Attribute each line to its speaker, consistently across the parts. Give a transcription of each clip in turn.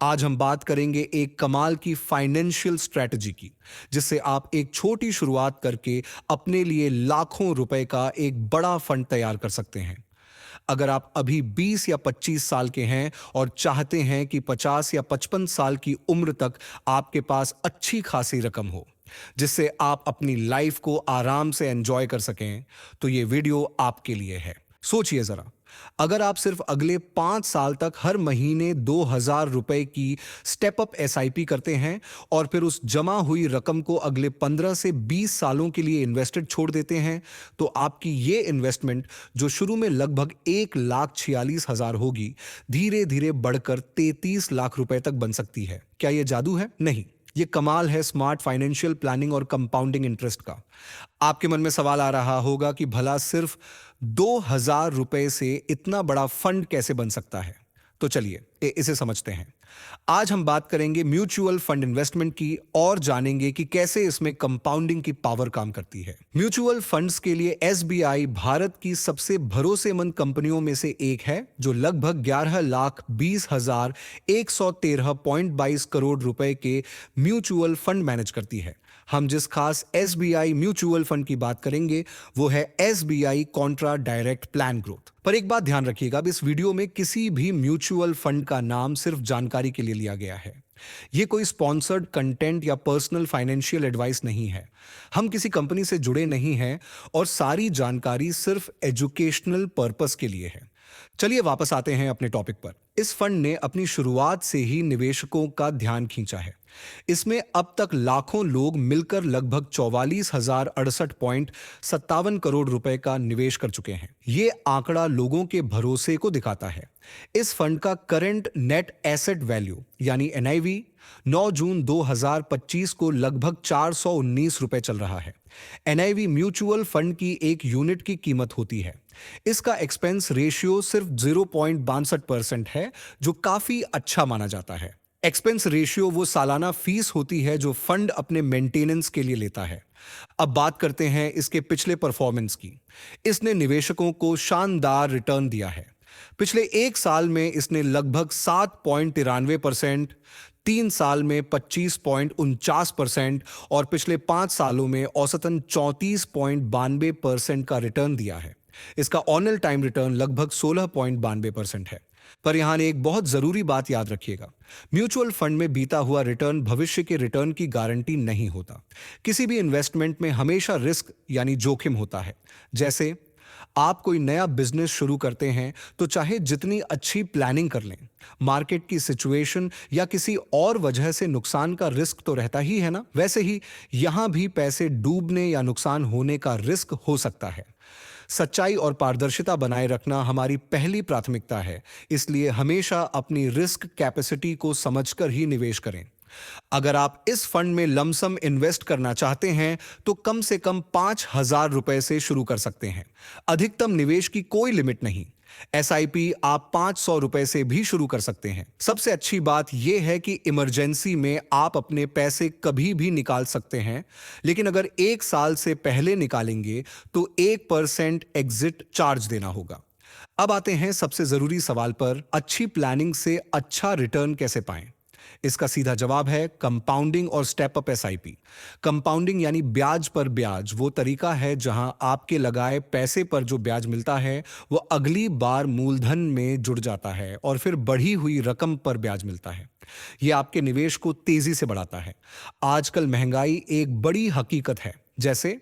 Speaker 1: आज हम बात करेंगे एक कमाल की फाइनेंशियल स्ट्रेटजी की, जिससे आप एक छोटी शुरुआत करके अपने लिए लाखों रुपए का एक बड़ा फंड तैयार कर सकते हैं। अगर आप अभी 20 या 25 साल के हैं और चाहते हैं कि 50 या 55 साल की उम्र तक आपके पास अच्छी खासी रकम हो, जिससे आप अपनी लाइफ को आराम से एंजॉय कर सकें, तो ये वीडियो आपके लिए है। सोचिए जरा, अगर आप सिर्फ अगले 5 साल तक हर महीने 2,000 रुपए की स्टेप अप एसआईपी करते हैं और फिर उस जमा हुई रकम को अगले 15 से 20 सालों के लिए इन्वेस्टेड छोड़ देते हैं, तो आपकी ये इन्वेस्टमेंट, जो शुरू में लगभग 1,46,000 होगी, धीरे धीरे बढ़कर 33 लाख रुपए तक बन सकती है। क्या यह जादू है? नहीं, ये कमाल है स्मार्ट फाइनेंशियल प्लानिंग और कंपाउंडिंग इंटरेस्ट का। आपके मन में सवाल आ रहा होगा कि भला सिर्फ 2,000 रुपए से इतना बड़ा फंड कैसे बन सकता है? तो चलिए इसे समझते हैं। आज हम बात करेंगे म्यूचुअल फंड इन्वेस्टमेंट की और जानेंगे कि कैसे इसमें कंपाउंडिंग की पावर काम करती है। म्यूचुअल फंड्स के लिए एसबीआई भारत की सबसे भरोसेमंद कंपनियों में से एक है, जो लगभग 11,20,113.22 करोड़ रुपए के म्यूचुअल फंड मैनेज करती है। हम जिस खास एसबीआई म्यूचुअल फंड की बात करेंगे, वो है SBI Contra direct plan growth. पर एक बात ध्यान रखिएगा, अब इस वीडियो में किसी भी म्यूचुअल फंड का नाम सिर्फ जानकारी के लिए लिया गया है। ये कोई स्पॉन्सर्ड कंटेंट या पर्सनल फाइनेंशियल एडवाइस नहीं है। हम किसी कंपनी से जुड़े नहीं हैं और सारी जानकारी सिर्फ एजुकेशनल पर्पस के लिए है। चलिए वापस आते हैं अपने टॉपिक पर। इस फंड ने अपनी शुरुआत से ही निवेशकों का ध्यान खींचा है। इसमें अब तक लाखों लोग मिलकर लगभग 44,068.57 करोड़ रुपए का निवेश कर चुके हैं। ये आंकड़ा लोगों के भरोसे को दिखाता है। इस फंड का करंट नेट एसेट वैल्यू यानी एनआईवी 9 जून 2025 को लगभग 419 रुपए चल रहा है। एनआईवी म्यूचुअल फंड की एक यूनिट की कीमत होती है। इसका एक्सपेंस रेशियो सिर्फ 0.62% है, जो काफी अच्छा माना जाता है। एक्सपेंस रेशियो वो सालाना फीस होती है जो फंड अपने मेंटेनेंस के लिए लेता है। अब बात करते हैं इसके पिछले परफॉर्मेंस की। इसने निवेशकों को शानदार रिटर्न दिया है। पिछले एक साल में इसने लगभग 7.93%, 3 साल में 25.49% और पिछले 5 सालों में औसतन 34.92% का रिटर्न दिया है। इसका ऑनल टाइम रिटर्न लगभग 16.92% है। पर यहां एक बहुत जरूरी बात याद रखिएगा, म्यूचुअल फंड में बीता हुआ रिटर्न भविष्य के रिटर्न की गारंटी नहीं होता। किसी भी इन्वेस्टमेंट में हमेशा रिस्क यानी जोखिम होता है। जैसे आप कोई नया बिजनेस शुरू करते हैं, तो चाहे जितनी अच्छी प्लानिंग कर लें, मार्केट की सिचुएशन या किसी और वजह से नुकसान का रिस्क तो रहता ही है ना। वैसे ही यहां भी पैसे डूबने या नुकसान होने का रिस्क हो सकता है। सच्चाई और पारदर्शिता बनाए रखना हमारी पहली प्राथमिकता है, इसलिए हमेशा अपनी रिस्क कैपेसिटी को समझकर ही निवेश करें। अगर आप इस फंड में लमसम इन्वेस्ट करना चाहते हैं, तो कम से कम 5,000 रुपए से शुरू कर सकते हैं। अधिकतम निवेश की कोई लिमिट नहीं। एसआईपी आप 500 रुपए से भी शुरू कर सकते हैं। सबसे अच्छी बात यह है कि इमरजेंसी में आप अपने पैसे कभी भी निकाल सकते हैं, लेकिन अगर 1 साल से पहले निकालेंगे तो 1% एग्जिट चार्ज देना होगा। अब आते हैं सबसे जरूरी सवाल पर, अच्छी प्लानिंग से अच्छा रिटर्न कैसे पाएं? इसका सीधा जवाब है कंपाउंडिंग और स्टेप अप एसआईपी। कंपाउंडिंग यानी ब्याज पर ब्याज वो तरीका है जहां आपके लगाए पैसे पर जो ब्याज मिलता है, वो अगली बार मूलधन में जुड़ जाता है और फिर बढ़ी हुई रकम पर ब्याज मिलता है। यह आपके निवेश को तेजी से बढ़ाता है। आजकल महंगाई एक बड़ी हकीकत है। जैसे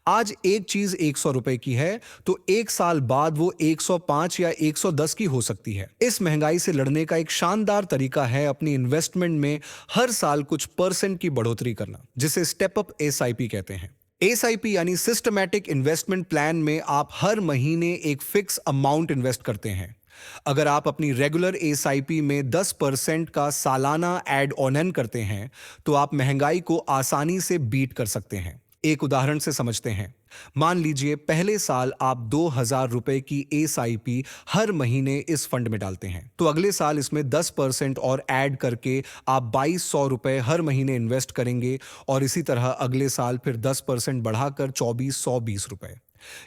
Speaker 1: आज एक चीज 100 रुपए की है, तो 1 साल बाद वो 105 या 110 की हो सकती है। इस महंगाई से लड़ने का एक शानदार तरीका है अपनी इन्वेस्टमेंट में हर साल कुछ परसेंट की बढ़ोतरी करना, जिसे स्टेप अप एसआईपी कहते हैं। एसआईपी यानी सिस्टमैटिक इन्वेस्टमेंट प्लान में आप हर महीने एक फिक्स अमाउंट इन्वेस्ट करते हैं। अगर आप अपनी रेगुलर एसआईपी में 10% का सालाना ऐड ऑन एन करते हैं, तो आप महंगाई को आसानी से बीट कर सकते हैं। एक उदाहरण से समझते हैं। मान लीजिए पहले साल आप 2,000 रुपए की एसआईपी हर महीने इस फंड में डालते हैं, तो अगले साल इसमें 10% और ऐड करके आप 2,200 रुपए हर महीने इन्वेस्ट करेंगे और इसी तरह अगले साल फिर 10% बढ़ाकर 2,420 रुपए।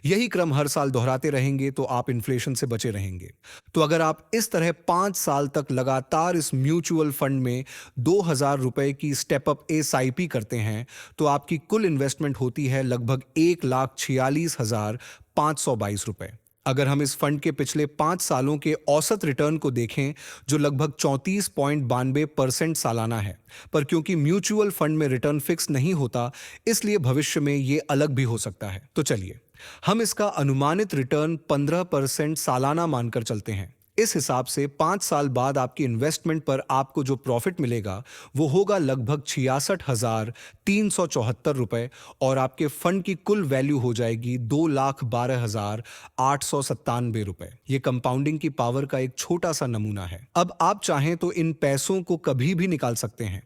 Speaker 1: यही क्रम हर साल दोहराते रहेंगे तो आप इन्फ्लेशन से बचे रहेंगे। तो अगर आप इस तरह 5 साल तक लगातार इस म्यूचुअल फंड में 2,000 रुपए की स्टेप अप एसआईपी करते हैं तो आपकी कुल इन्वेस्टमेंट होती है लगभग 1,46,522 रुपए। अगर हम इस फंड के पिछले 5 सालों के औसत रिटर्न को देखें जो लगभग 34.92% सालाना है, पर क्योंकि म्यूचुअल फंड में रिटर्न फिक्स नहीं होता इसलिए भविष्य में ये अलग भी हो सकता है। तो चलिए हम इसका अनुमानित रिटर्न 15% सालाना मानकर चलते हैं। इस हिसाब से 5 साल बाद आपकी इन्वेस्टमेंट पर आपको जो प्रॉफिट मिलेगा वो होगा लगभग 66,374 रुपए और आपके फंड की कुल वैल्यू हो जाएगी 2,12,897 रुपए। ये कंपाउंडिंग की पावर का एक छोटा सा नमूना है। अब आप चाहें तो इन पैसों को कभी भी निकाल सकते हैं,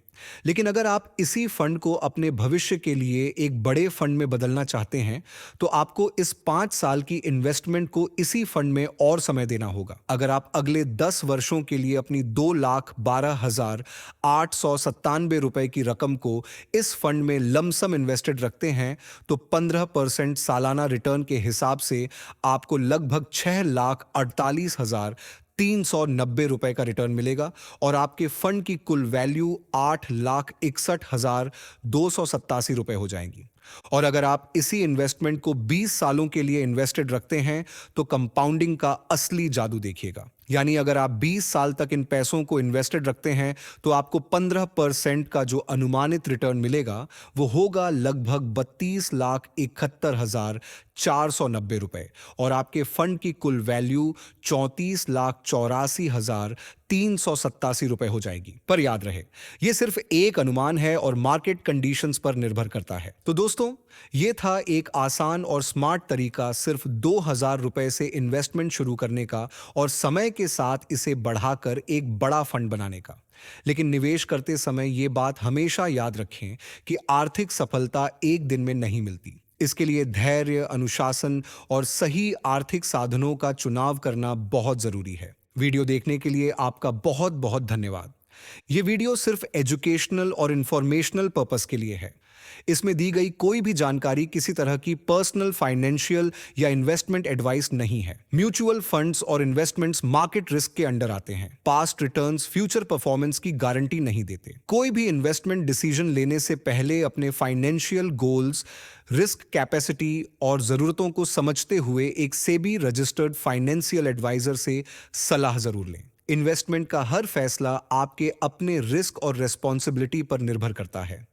Speaker 1: लेकिन अगर आप इसी फंड को अपने भविष्य के लिए एक बड़े फंड में बदलना चाहते हैं तो आपको इस 5 साल की इन्वेस्टमेंट को इसी फंड में और समय देना होगा। अगर आप अगले 10 वर्षों के लिए अपनी 2,12,897 रुपए की रकम को इस फंड में लमसम इन्वेस्टेड रखते हैं तो 15% सालाना रिटर्न के हिसाब से आपको लगभग 6,48,390 रुपए का रिटर्न मिलेगा और आपके फंड की कुल वैल्यू 8,61,287 रुपए हो जाएंगी। और अगर आप इसी इन्वेस्टमेंट को 20 सालों के लिए इन्वेस्टेड रखते हैं तो कंपाउंडिंग का असली जादू देखिएगा। यानी अगर आप 20 साल तक इन पैसों को इन्वेस्टेड रखते हैं तो आपको 15% का जो अनुमानित रिटर्न मिलेगा वो होगा लगभग 32,71,490 रुपए और आपके फंड की कुल वैल्यू 34,84,387 रुपए हो जाएगी। पर याद रहे ये सिर्फ एक अनुमान है और मार्केट कंडीशंस पर निर्भर करता है। तो दोस्तों ये था एक आसान और स्मार्ट तरीका सिर्फ 2,000 रुपए से इन्वेस्टमेंट शुरू करने का और समय के साथ इसे बढ़ाकर एक बड़ा फंड बनाने का। लेकिन निवेश करते समय ये बात हमेशा याद रखें कि आर्थिक सफलता एक दिन में नहीं मिलती। इसके लिए धैर्य, अनुशासन और सही आर्थिक साधनों का चुनाव करना बहुत जरूरी है। वीडियो देखने के लिए आपका बहुत बहुत धन्यवाद। ये वीडियो सिर्फ एजुकेशनल और इंफॉर्मेशनल पर्पस के लिए है। इसमें दी गई कोई भी जानकारी किसी तरह की पर्सनल फाइनेंशियल या इन्वेस्टमेंट एडवाइस नहीं है। म्यूचुअल फंड्स और इन्वेस्टमेंट्स मार्केट रिस्क के अंडर आते हैं। पास्ट रिटर्न्स फ्यूचर परफॉर्मेंस की गारंटी नहीं देते। कोई भी इन्वेस्टमेंट डिसीजन लेने से पहले अपने फाइनेंशियल गोल्स, रिस्क कैपेसिटी और जरूरतों को समझते हुए एक सेबी रजिस्टर्ड फाइनेंशियल एडवाइजर से सलाह जरूर लें। इन्वेस्टमेंट का हर फैसला आपके अपने रिस्क और रेस्पॉन्सिबिलिटी पर निर्भर करता है।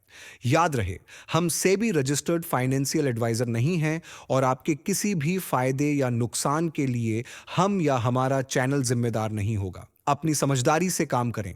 Speaker 1: याद रहे, हम सेबी रजिस्टर्ड फाइनेंशियल एडवाइजर नहीं हैं और आपके किसी भी फायदे या नुकसान के लिए हम या हमारा चैनल जिम्मेदार नहीं होगा। अपनी समझदारी से काम करें।